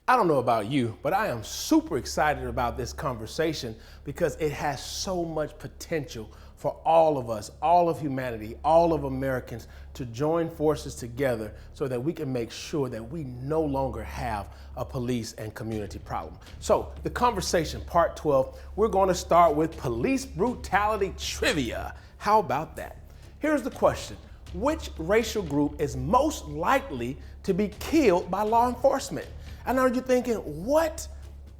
I don't know about you, but I am super excited about this conversation because it has so much potential for all of us, all of humanity, all of Americans to join forces together so that we can make sure that we no longer have a police and community problem. So the conversation, part 12, we're going to start with police brutality trivia. How about that? Here's the question. Which racial group is most likely to be killed by law enforcement? I know you're thinking, what?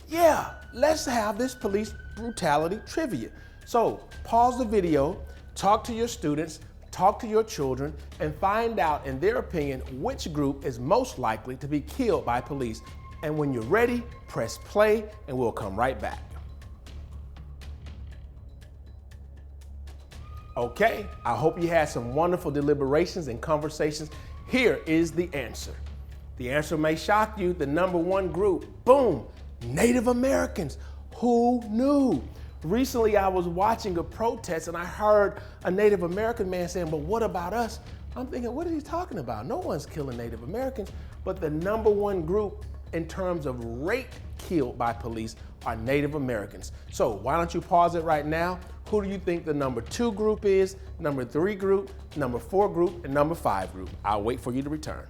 Yeah, let's have this police brutality trivia. So pause the video, talk to your students, talk to your children, and find out, in their opinion, which group is most likely to be killed by police. And when you're ready, press play, and we'll come right back. Okay, I hope you had some wonderful deliberations and conversations. Here is the answer. The answer may shock you. The number one group, boom, Native Americans. Who knew? Recently, I was watching a protest and I heard a Native American man saying, but what about us? I'm thinking, what is he talking about? No one's killing Native Americans. But the number one group in terms of rate killed by police are Native Americans. So why don't you pause it right now? Who do you think the number 2 group is, number 3 group, number 4 group, and number 5 group? I'll wait for you to return.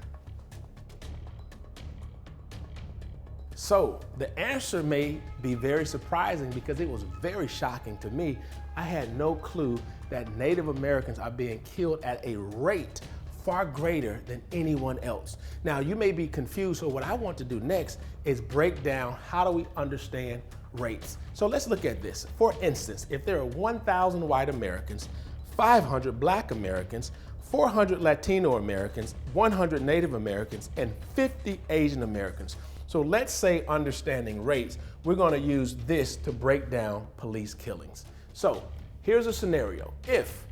So the answer may be very surprising because it was very shocking to me. I had no clue that Native Americans are being killed at a rate far greater than anyone else. Now you may be confused, so what I want to do next is break down how do we understand rates. So let's look at this. For instance, if there are 1,000 white Americans, 500 black Americans, 400 Latino Americans, 100 Native Americans, and 50 Asian Americans. So let's say understanding rates, we're going to use this to break down police killings. So here's a scenario. If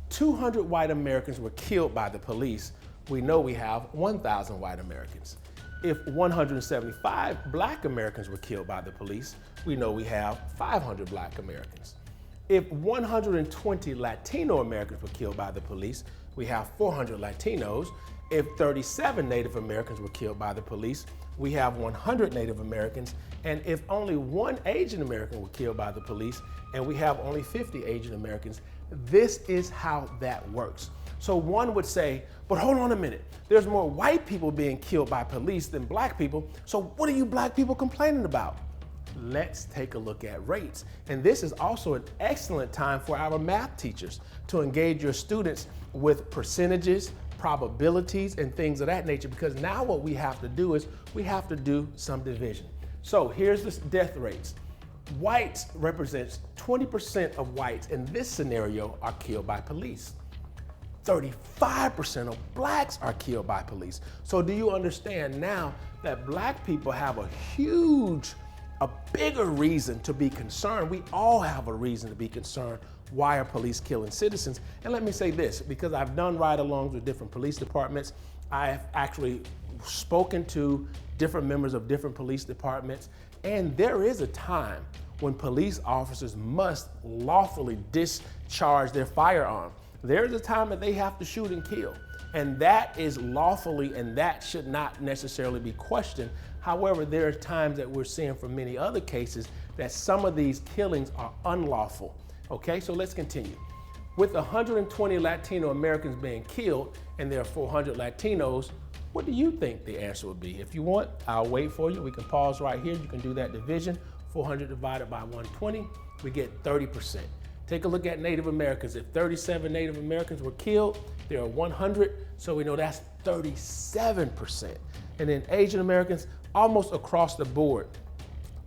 200 white Americans were killed by the police, we know we have 1,000 white Americans. If 175 black Americans were killed by the police, we know we have 500 black Americans. If 120 Latino Americans were killed by the police, we have 400 Latinos. If 37 Native Americans were killed by the police, we have 100 Native Americans. And if only 1 Asian American were killed by the police, and we have only 50 Asian Americans, this is how that works. So one would say, but hold on a minute, there's more white people being killed by police than black people, so what are you black people complaining about? Let's take a look at rates. And this is also an excellent time for our math teachers to engage your students with percentages, probabilities, and things of that nature, because now what we have to do is we have to do some division. So here's the death rates. Whites represents 20% of whites in this scenario are killed by police. 35% of blacks are killed by police. So do you understand now that black people have a bigger reason to be concerned? We all have a reason to be concerned. Why are police killing citizens? And let me say this, because I've done ride-alongs with different police departments. I've actually spoken to different members of different police departments, and there is a time when police officers must lawfully discharge their firearm. There's a time that they have to shoot and kill, and that is lawfully, and that should not necessarily be questioned. However, there are times that we're seeing from many other cases that some of these killings are unlawful. Okay, so let's continue. With 120 Latino Americans being killed and there are 400 Latinos, what do you think the answer would be? If you want, I'll wait for you. We can pause right here. You can do that division. 400 divided by 120, we get 30%. Take a look at Native Americans. If 37 Native Americans were killed, there are 100, so we know that's 37%. And then Asian Americans, almost across the board,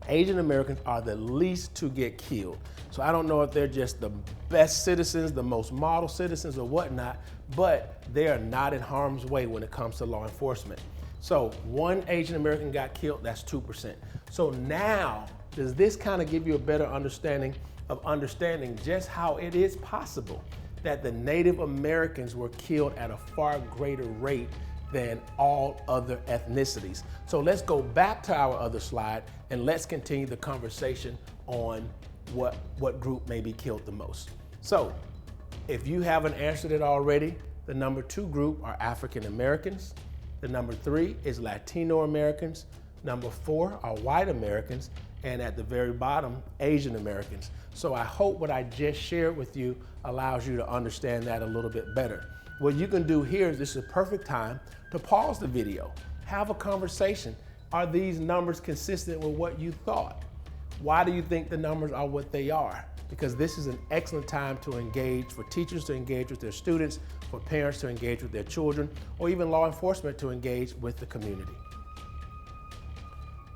Asian Americans are the least to get killed. So I don't know if they're just the best citizens, the most model citizens or whatnot, but they are not in harm's way when it comes to law enforcement. So 1 Asian American got killed, that's 2%. So now, does this kind of give you a better understanding of understanding just how it is possible that the Native Americans were killed at a far greater rate than all other ethnicities? So let's go back to our other slide and let's continue the conversation on what group may be killed the most. So if you haven't answered it already, the number 2 group are African Americans. The number 3 is Latino Americans. Number 4 are white Americans, and at the very bottom, Asian Americans. So I hope what I just shared with you allows you to understand that a little bit better. What you can do here is this is a perfect time to pause the video, have a conversation. Are these numbers consistent with what you thought? Why do you think the numbers are what they are? Because this is an excellent time to engage, for teachers to engage with their students, for parents to engage with their children, or even law enforcement to engage with the community.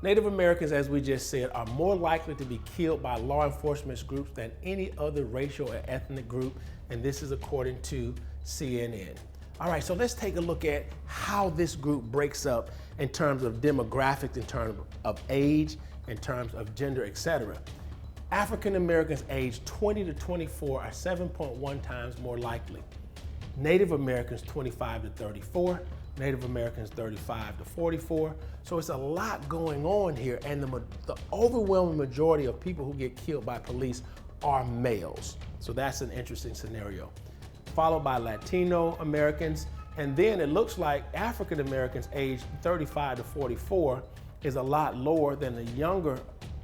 Native Americans, as we just said, are more likely to be killed by law enforcement groups than any other racial or ethnic group, and this is according to CNN. All right, so let's take a look at how this group breaks up in terms of demographics, in terms of age, in terms of gender, etc. African Americans aged 20 to 24 are 7.1 times more likely. Native Americans 25 to 34, Native Americans 35 to 44. So it's a lot going on here, and the overwhelming majority of people who get killed by police are males. So that's an interesting scenario. Followed by Latino Americans, and then it looks like African Americans aged 35 to 44 is a lot lower than the younger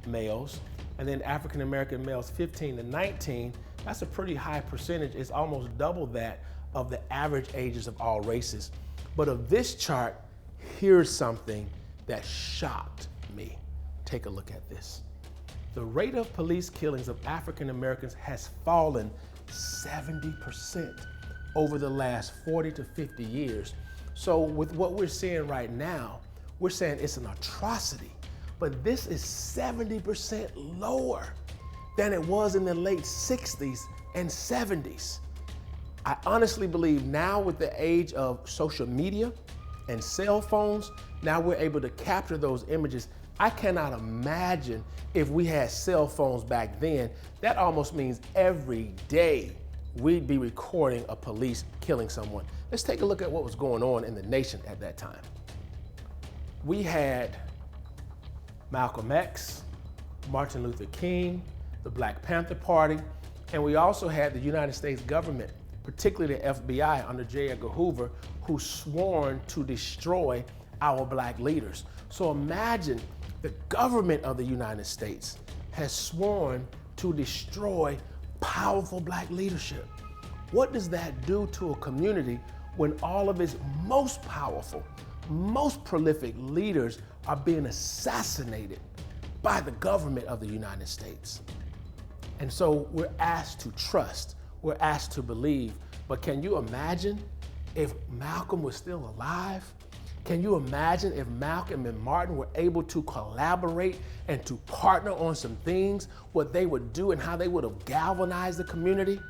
males, and then African American males 15 to 19, that's a pretty high percentage. It's almost double that of the average ages of all races. But of this chart, here's something that shocked me. Take a look at this. The rate of police killings of African Americans has fallen 70% over the last 40 to 50 years. So with what we're seeing right now, we're saying it's an atrocity, but this is 70% lower than it was in the late 60s and 70s. I honestly believe now, with the age of social media and cell phones, now we're able to capture those images. I cannot imagine if we had cell phones back then. That almost means every day we'd be recording a police killing someone. Let's take a look at what was going on in the nation at that time. We had Malcolm X, Martin Luther King, the Black Panther Party, and we also had the United States government, particularly the FBI under J. Edgar Hoover, who sworn to destroy our black leaders. So imagine the government of the United States has sworn to destroy powerful black leadership. What does that do to a community when all of its most powerful, most prolific leaders are being assassinated by the government of the United States? And so we're asked to trust, we're asked to believe, but can you imagine if Malcolm was still alive? Can you imagine if Malcolm and Martin were able to collaborate and to partner on some things, what they would do and how they would have galvanized the community?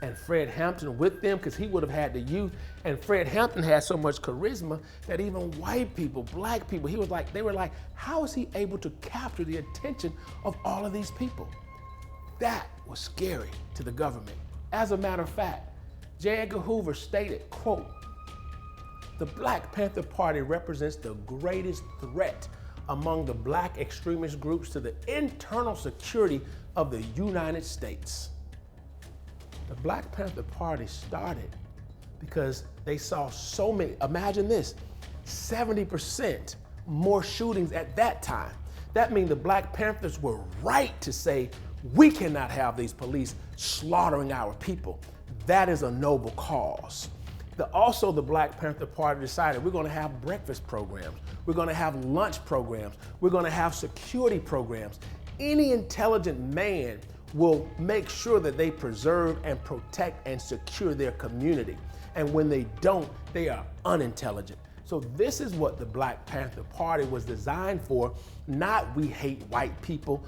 And Fred Hampton with them, because he would have had the youth, and Fred Hampton had so much charisma that even white people, black people, they were like, how is he able to capture the attention of all of these people? That was scary to the government. As a matter of fact, J. Edgar Hoover stated, quote, "The Black Panther Party represents the greatest threat among the black extremist groups to the internal security of the United States." The Black Panther Party started because they saw so many, imagine this, 70% more shootings at that time. That means the Black Panthers were right to say, we cannot have these police slaughtering our people. That is a noble cause. Also, the Black Panther Party decided we're going to have breakfast programs, we're going to have lunch programs, we're going to have security programs. Any intelligent man will make sure that they preserve and protect and secure their community. And when they don't, they are unintelligent. So this is what the Black Panther Party was designed for, not we hate white people.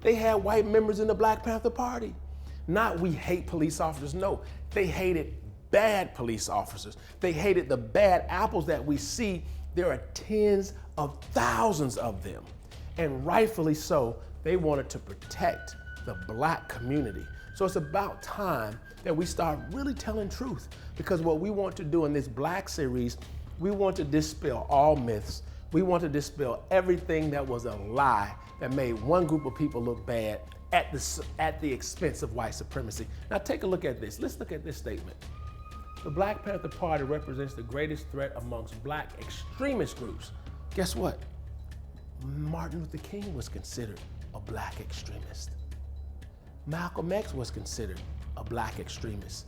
They had white members in the Black Panther Party. Not we hate police officers, no. They hated bad police officers. They hated the bad apples that we see. There are tens of thousands of them. And rightfully so, they wanted to protect the black community. So it's about time that we start really telling truth, because what we want to do in this Black series, we want to dispel all myths. We want to dispel everything that was a lie that made one group of people look bad at the expense of white supremacy. Now take a look at this. Let's look at this statement. The Black Panther Party represents the greatest threat amongst black extremist groups. Guess what? Martin Luther King was considered a black extremist. Malcolm X was considered a black extremist.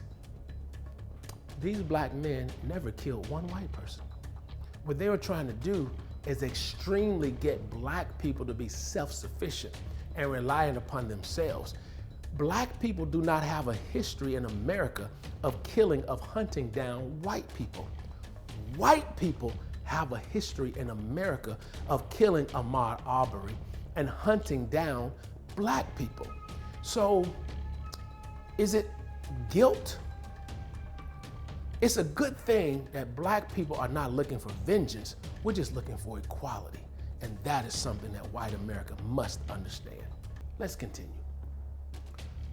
These black men never killed one white person. What they were trying to do is extremely get black people to be self-sufficient and reliant upon themselves. Black people do not have a history in America of killing, of hunting down white people. White people have a history in America of killing Ahmaud Arbery and hunting down black people. So, is it guilt? It's a good thing that black people are not looking for vengeance. We're just looking for equality. And that is something that white America must understand. Let's continue.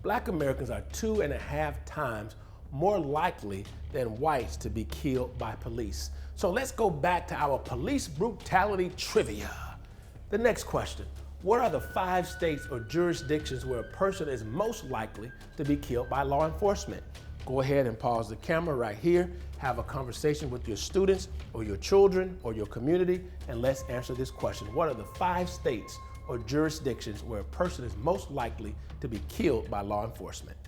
Black Americans are 2.5 times more likely than whites to be killed by police. So let's go back to our police brutality trivia. The next question: what are the 5 states or jurisdictions where a person is most likely to be killed by law enforcement? Go ahead and pause the camera right here, have a conversation with your students or your children or your community, and let's answer this question. What are the 5 states or jurisdictions where a person is most likely to be killed by law enforcement?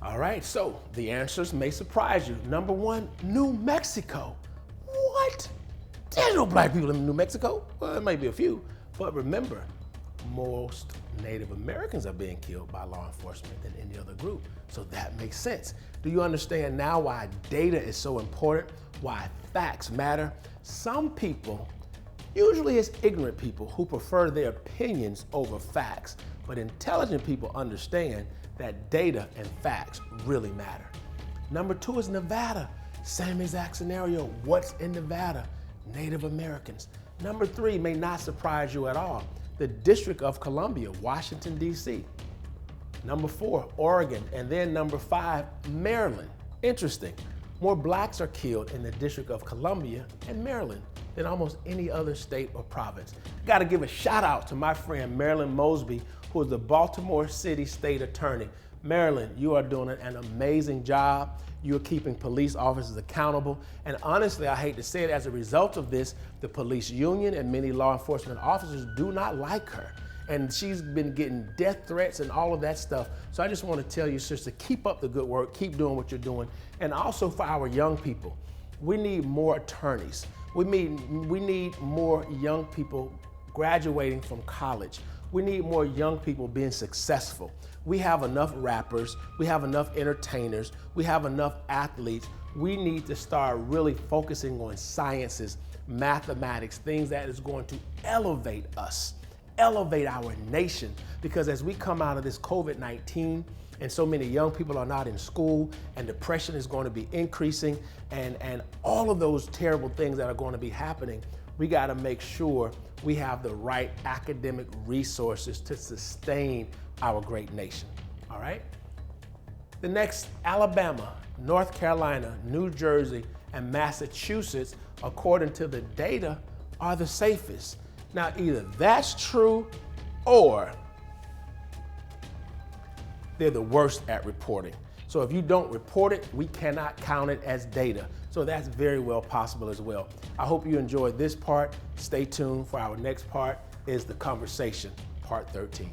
All right, so the answers may surprise you. Number 1, New Mexico. What? There's no black people in New Mexico. Well, there might be a few, but remember, most Native Americans are being killed by law enforcement than any other group. So that makes sense. Do you understand now why data is so important? Why facts matter? Some people, usually it's ignorant people, who prefer their opinions over facts, but intelligent people understand that data and facts really matter. Number 2 is Nevada. Same exact scenario. What's in Nevada? Native Americans. Number 3 may not surprise you at all. The District of Columbia, Washington, D.C. Number 4, Oregon. And then number 5, Maryland. Interesting. More blacks are killed in the District of Columbia and Maryland than almost any other state or province. Got to give a shout out to my friend Marilyn Mosby, who is the Baltimore City State Attorney. Marilyn, you are doing an amazing job. You're keeping police officers accountable. And honestly, I hate to say it, as a result of this, the police union and many law enforcement officers do not like her. And she's been getting death threats and all of that stuff. So I just want to tell you, sister, keep up the good work, keep doing what you're doing. And also for our young people, we need more attorneys. We need more young people graduating from college. We need more young people being successful. We have enough rappers, we have enough entertainers, we have enough athletes. We need to start really focusing on sciences, mathematics, things that is going to elevate us, elevate our nation. Because as we come out of this COVID-19 and so many young people are not in school and depression is going to be increasing and all of those terrible things that are going to be happening, we got to make sure we have the right academic resources to sustain our great nation, all right? The next, Alabama, North Carolina, New Jersey, and Massachusetts, according to the data, are the safest. Now, either that's true or they're the worst at reporting. So if you don't report it, we cannot count it as data. So that's very well possible as well. I hope you enjoyed this part. Stay tuned for our next part, is the conversation, part 13.